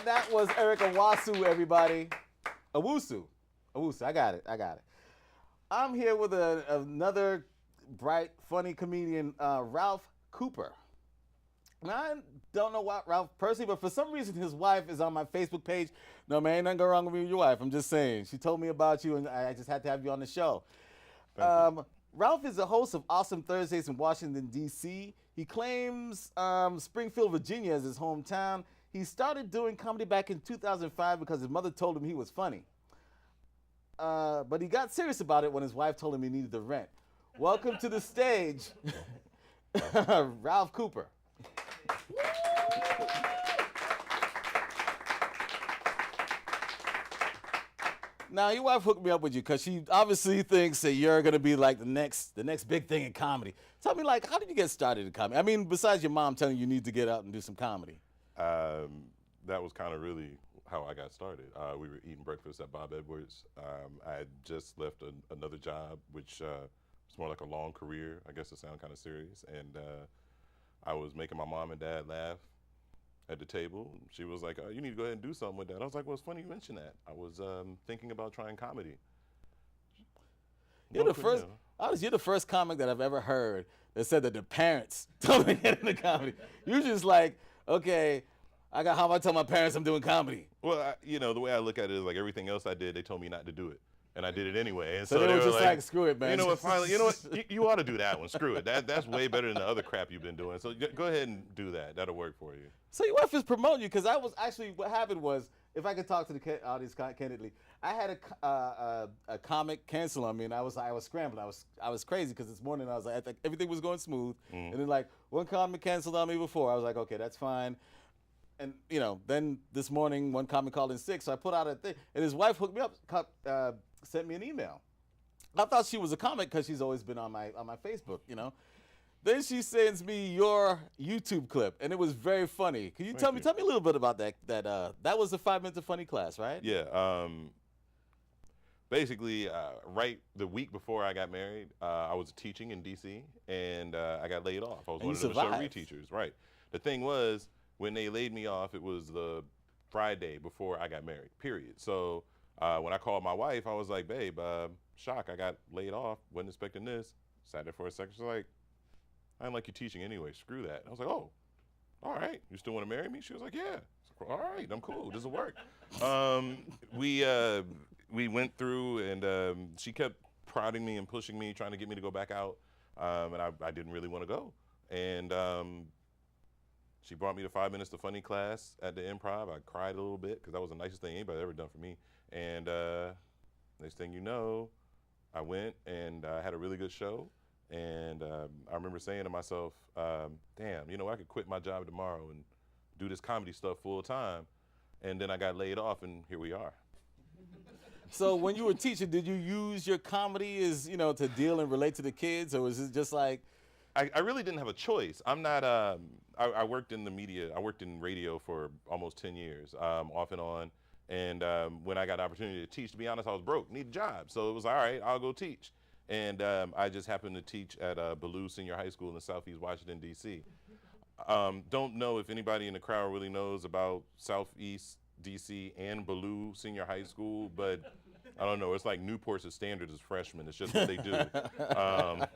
that was Eric Owusu, everybody. Owusu. I got it. I'm here with another bright, funny comedian, Ralph Cooper. Now, I don't know what Ralph personally, but for some reason his wife is on my Facebook page. No, man, ain't nothing wrong with you and your wife. I'm just saying. She told me about you, and I just had to have you on the show. Ralph is the host of Awesome Thursdays in Washington, D.C. He claims Springfield, Virginia as his hometown. He started doing comedy back in 2005 because his mother told him he was funny. But he got serious about it when his wife told him he needed the rent. Welcome to the stage, Ralph Cooper. Now, your wife hooked me up with you because she obviously thinks that you're going to be like the next big thing in comedy. Tell me, like, how did you get started in comedy? I mean, besides your mom telling you need to get out and do some comedy. That was kind of really how I got started. We were eating breakfast at Bob Edwards. I had just left another job, which was more like a long career. I guess it sounded kind of serious. And I was making my mom and dad laugh at the table. She was like, you need to go ahead and do something with that. I was like, well, it's funny you mention that. I was thinking about trying comedy. You're the first comic that I've ever heard that said that the parents told me to get into comedy. Usually it's like, okay, how am I tell my parents I'm doing comedy? Well, the way I look at it is like everything else I did, they told me not to do it. And I did it anyway. And so they were just like, screw it, man. You know what, finally, you know what, you ought to do that one. Screw it. That's way better than the other crap you've been doing. So go ahead and do that. That'll work for you. So your wife is promoting you because what happened was, if I could talk to the audience candidly, I had a comic cancel on me, and I was scrambling. I was crazy because this morning I was like, everything was going smooth, and then like one comic canceled on me before. I was like, okay, that's fine. And then this morning one comic called in sick, so I put out a thing, and his wife hooked me up, sent me an email. I thought she was a comic because she's always been on my Facebook, Then she sends me your YouTube clip, and it was very funny. Can you tell me a little bit about that? That was the 5 minutes of funny class, right? Yeah. Basically, right the week before I got married, I was teaching in D.C. and I got laid off. I was one of the show reteachers. Right. The thing was, when they laid me off, it was the Friday before I got married. Period. So when I called my wife, I was like, "Babe, shock! I got laid off. Wasn't expecting this." Sat there for a second. She's like, "I didn't like you teaching anyway. Screw that." I was like, "Oh, all right. You still want to marry me?" She was like, "Yeah." Like, all right, I'm cool. This will work. We went through, and she kept prodding me and pushing me, trying to get me to go back out, and I didn't really want to go. And she brought me to 5 minutes of funny class at the Improv. I cried a little bit because that was the nicest thing anybody ever done for me. And next thing you know, I went and I had a really good show. And I remember saying to myself, damn, I could quit my job tomorrow and do this comedy stuff full time. And then I got laid off, and here we are. So when you were teaching, did you use your comedy as, to deal and relate to the kids, or was it just like? I really didn't have a choice. I'm not, I worked in the media. I worked in radio for almost 10 years, off and on. And when I got the opportunity to teach, to be honest, I was broke, need a job. So it was, all right, I'll go teach. And I just happened to teach at Ballou Senior High School in Southeast Washington, D.C. Don't know if anybody in the crowd really knows about Southeast D.C. and Ballou Senior High School, but I don't know. It's like Newport's standard as freshmen. It's just what they do.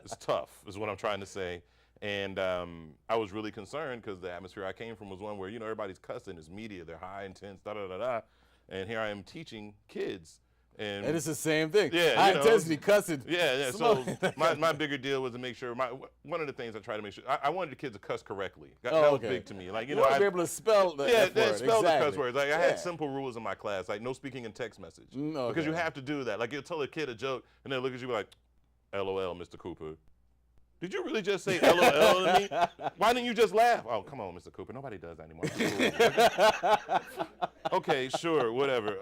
It's tough, is what I'm trying to say. And I was really concerned because the atmosphere I came from was one where, everybody's cussing. It's media. They're high, intense, da-da-da-da. And here I am teaching kids. And it's the same thing. Yeah, high intensity cussing. Yeah. So my bigger deal was to make sure one of the things I try to make sure I wanted the kids to cuss correctly. That was big to me. Like you want to be able to spell the F word. Spell the cuss words. Like I had simple rules in my class, like no speaking in text message, because you have to do that. Like you'll tell a kid a joke and they'll look at you like, "LOL, Mr. Cooper." Did you really just say LOL to me? Why didn't you just laugh? Oh, come on, Mr. Cooper. Nobody does that anymore. Okay, sure, whatever.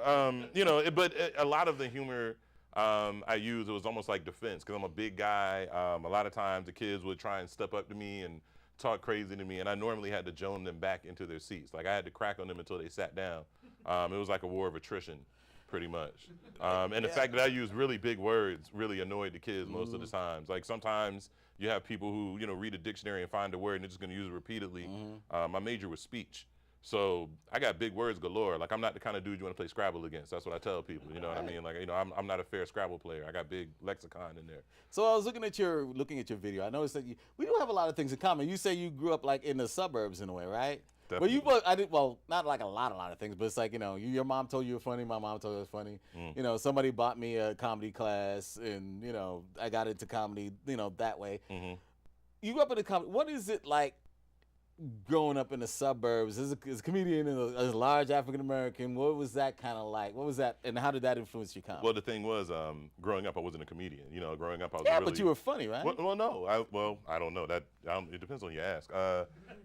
But a lot of the humor I used, it was almost like defense because I'm a big guy. A lot of times the kids would try and step up to me and talk crazy to me, and I normally had to joan them back into their seats. Like I had to crack on them until they sat down. It was like a war of attrition, pretty much. And the fact that I used really big words really annoyed the kids most of the times. Like sometimes you have people who read a dictionary and find a word and they're just going to use it repeatedly. My major was speech. So I got big words galore. Like I'm not the kind of dude you want to play Scrabble against. That's what I tell people. You know what I mean? Like I'm not a fair Scrabble player. I got big lexicon in there. So I was looking at your video. I noticed that we do have a lot of things in common. You say you grew up like in the suburbs in a way, right? Definitely. Well, you both, I did well, not like a lot of things, but it's like your mom told you were funny. My mom told you it was funny. Somebody bought me a comedy class, and I got into comedy, that way. Mm-hmm. You grew up in a comedy. What is it like growing up in the suburbs as a comedian and a large African American? What was that kind of like? What was that, and how did that influence your comedy? Well, the thing was, growing up, I wasn't a comedian. Growing up, I was but you were funny, right? Well, no. I don't know. It depends on you ask.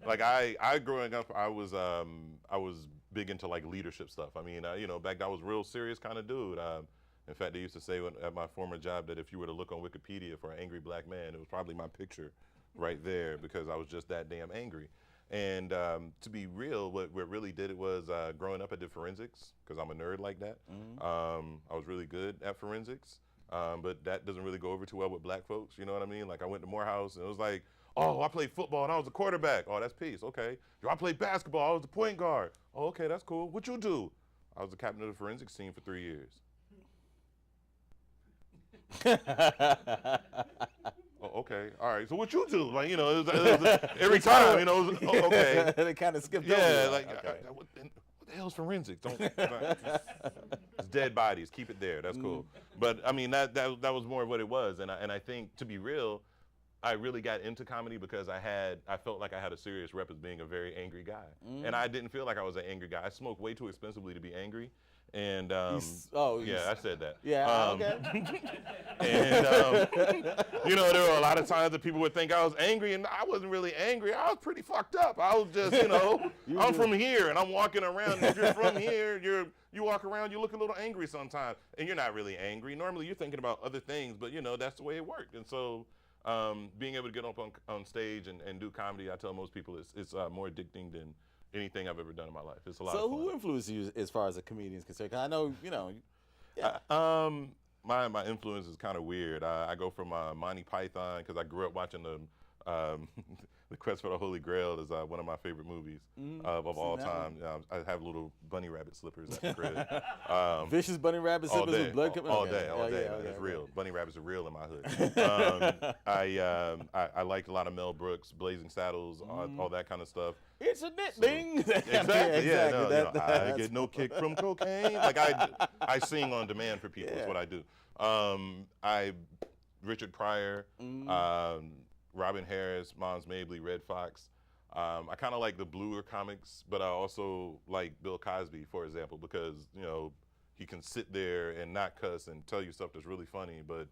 Like I growing up, I was big into like leadership stuff. I mean, back then I was a real serious kind of dude. In fact, they used to say at my former job that if you were to look on Wikipedia for an angry black man, it was probably my picture right there because I was just that damn angry. And to be real, what really did it was growing up, I did forensics because I'm a nerd like that. I was really good at forensics, but that doesn't really go over too well with black folks. You know what I mean? Like I went to Morehouse and it was like, oh, I played football and I was a quarterback. Oh, that's peace. Okay. Yo, I played basketball. I was the point guard. Oh, okay, that's cool. What you do? I was the captain of the forensics team for 3 years. Oh, okay, all right. So what you do? Like, it was every time, it was, okay. They kind of skipped over. Yeah, like, okay. what the hell's forensics? It's dead bodies. Keep it there. That's cool. But I mean, that was more of what it was, and I think, to be real, I really got into comedy because I felt like I had a serious rep as being a very angry guy, and I didn't feel like I was an angry guy. I smoked way too expensively to be angry. And yeah, I said that. Yeah, okay. And there were a lot of times that people would think I was angry, and I wasn't really angry. I was pretty fucked up. I was just, I'm from here, and I'm walking around. And if you're from here, you walk around, you look a little angry sometimes, and you're not really angry. Normally, you're thinking about other things, but that's the way it worked. And so, being able to get up on stage and do comedy, I tell most people it's more addicting than anything I've ever done in my life. It's a lot of fun. So who influenced you as far as a comedian is concerned? 'Cause I know, yeah. My influence is kind of weird. I go from Monty Python because I grew up watching The Quest for the Holy Grail is one of my favorite movies of all time. I have little bunny rabbit slippers at the crib. Vicious bunny rabbit slippers with blood coming all day. It's real. Bunny rabbits are real in my hood. I liked a lot of Mel Brooks, Blazing Saddles, all that kind of stuff. It's a knit thing. Exactly. Yeah. I get no kick from cocaine. Like I sing on demand for people. Is what I do. Richard Pryor. Robin Harris, Mons Mabley, Red Fox. I kind of like the bluer comics, but I also like Bill Cosby, for example, because he can sit there and not cuss and tell you stuff that's really funny, but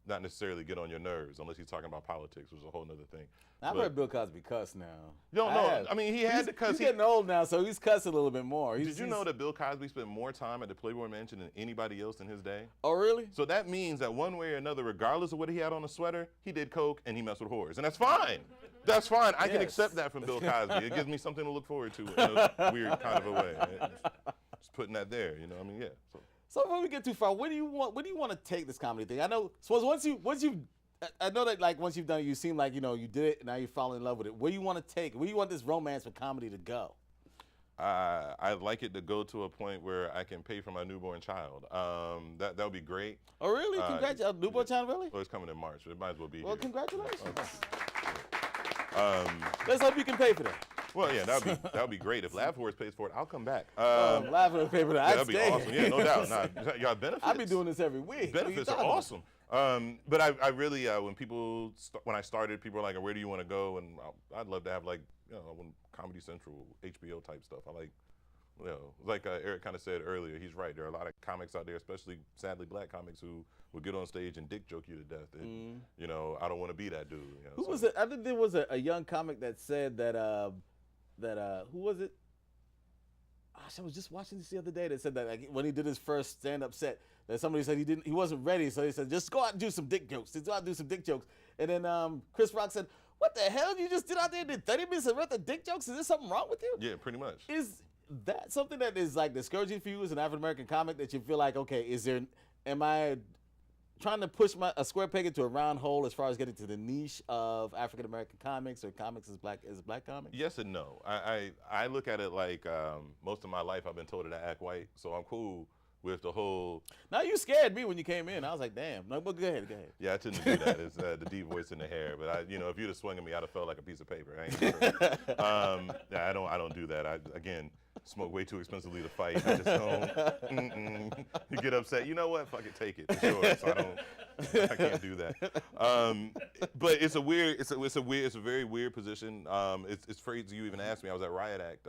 not necessarily get on your nerves unless he's talking about politics, which is a whole other thing. I've heard Bill Cosby cuss now. No, I mean, he had to cuss. He's getting old now, so he's cussing a little bit more. Did you know that Bill Cosby spent more time at the Playboy Mansion than anybody else in his day? Oh, really? So that means that one way or another, regardless of what he had on the sweater, he did coke and he messed with whores. And that's fine. That's fine. I can accept that from Bill Cosby. It gives me something to look forward to in a weird kind of a way. Just putting that there, yeah. So before we get too far, where do you want to take this comedy thing? I know, suppose once you've I know that like once you've done it, you seem like you did it, and now you fall in love with it. Where do you want to take it? Where do you want this romance with comedy to go? I'd like it to go to a point where I can pay for my newborn child. That would be great. Oh, really? Congratulations. Newborn child, really? Well, it's coming in March. It might as well be Well, here. congratulations. Okay. Let's hope you can pay for that. Well, yeah, that would be great. If LaughWhores pays for it, I'll come back. LaughWhores pay for that. Yeah, that'd be awesome. Yeah, no doubt. Nah, y'all benefits. I've been doing this every week. Benefits are awesome. But I really, when I started, people were like, where do you want to go? And I'd love to have Comedy Central, HBO type stuff. I like, like Eric kind of said earlier, he's right. There are a lot of comics out there, especially sadly black comics, who would get on stage and dick joke you to death. And, I don't want to be that dude. Who was it? I think there was a young comic that said that, who was it? Gosh, I was just watching this the other day that said that like, when he did his first stand-up set, that somebody said he wasn't ready, so he said, just go out and do some dick jokes. Just go out and do some dick jokes. And then Chris Rock said, what the hell? You just did out there and did 30 minutes worth of dick jokes? Is there something wrong with you? Yeah, pretty much. Is that something that is like discouraging for you as an African-American comic that you feel like, okay, am I trying to push a square peg into a round hole as far as getting to the niche of African American comics or comics as black comics? Yes and no. I look at it like most of my life I've been told that I act white, so I'm cool with the whole. Now you scared me when you came in. I was like, damn. No, but go ahead. Yeah, I tend to do that. It's the deep voice in the hair. But if you'd have swung at me, I'd have felt like a piece of paper. I ain't yeah, I don't do that. I again smoke way too expensively to fight. I just don't. You get upset. You know what? Fuck it, take it. For sure. So I can't do that. But it's a very weird position. It's crazy you even asked me. I was at Riot Act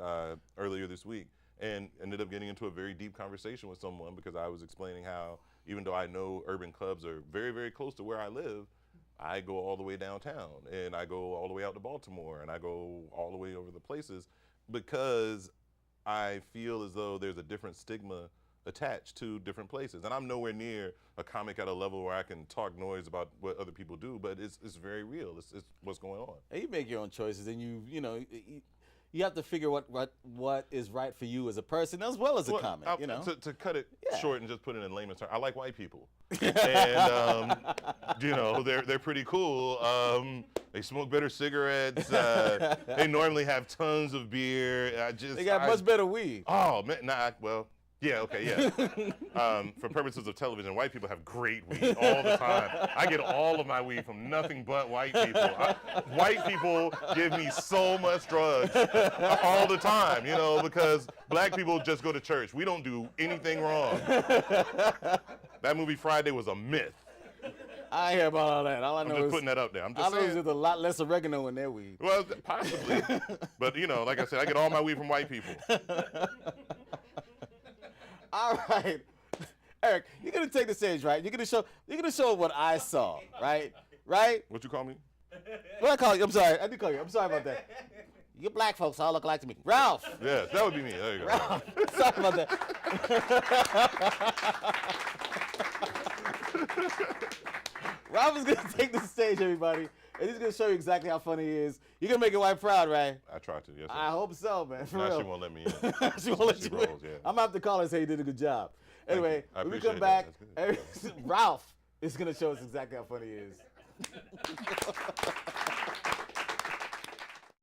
earlier this week. And ended up getting into a very deep conversation with someone because I was explaining how, even though I know urban clubs are very, very close to where I live, I go all the way downtown, and I go all the way out to Baltimore, and I go all the way over the places because I feel as though there's a different stigma attached to different places. And I'm nowhere near a comic at a level where I can talk noise about what other people do, but it's very real. It's what's going on. And you make your own choices, and you have to figure what is right for you as a person as well as a comic. To cut it short and just put it in layman's terms, I like white people, and they're pretty cool. They smoke better cigarettes. They normally have tons of beer. They got much better weed. Oh man, yeah, okay, yeah. For purposes of television, white people have great weed all the time. I get all of my weed from nothing but white people. White people give me so much drugs all the time, because black people just go to church. We don't do anything wrong. That movie Friday was a myth. I hear about all that. All I know I'm just is putting that up there. I'm I just know saying. there's a lot less oregano in their weed. Well, possibly. But, like I said, I get all my weed from white people. All right, Eric, you're gonna take the stage, right? You're gonna show what I saw, right? Right? What you call me? What I call you? I'm sorry. I did call you. I'm sorry about that. You black folks all look alike to me. Ralph. Yes, that would be me. There you go. Ralph. Sorry about that. Ralph is gonna take the stage, everybody, and he's gonna show you exactly how funny he is. You're gonna make your wife proud, right? I try to, yes. Sir. I hope so, man. For real. She won't let me in. She won't let you rolls, in. yeah. I'm gonna have to call her and say you did a good job. Anyway, I when we appreciate come back, that. Ralph is gonna show us exactly how funny he is.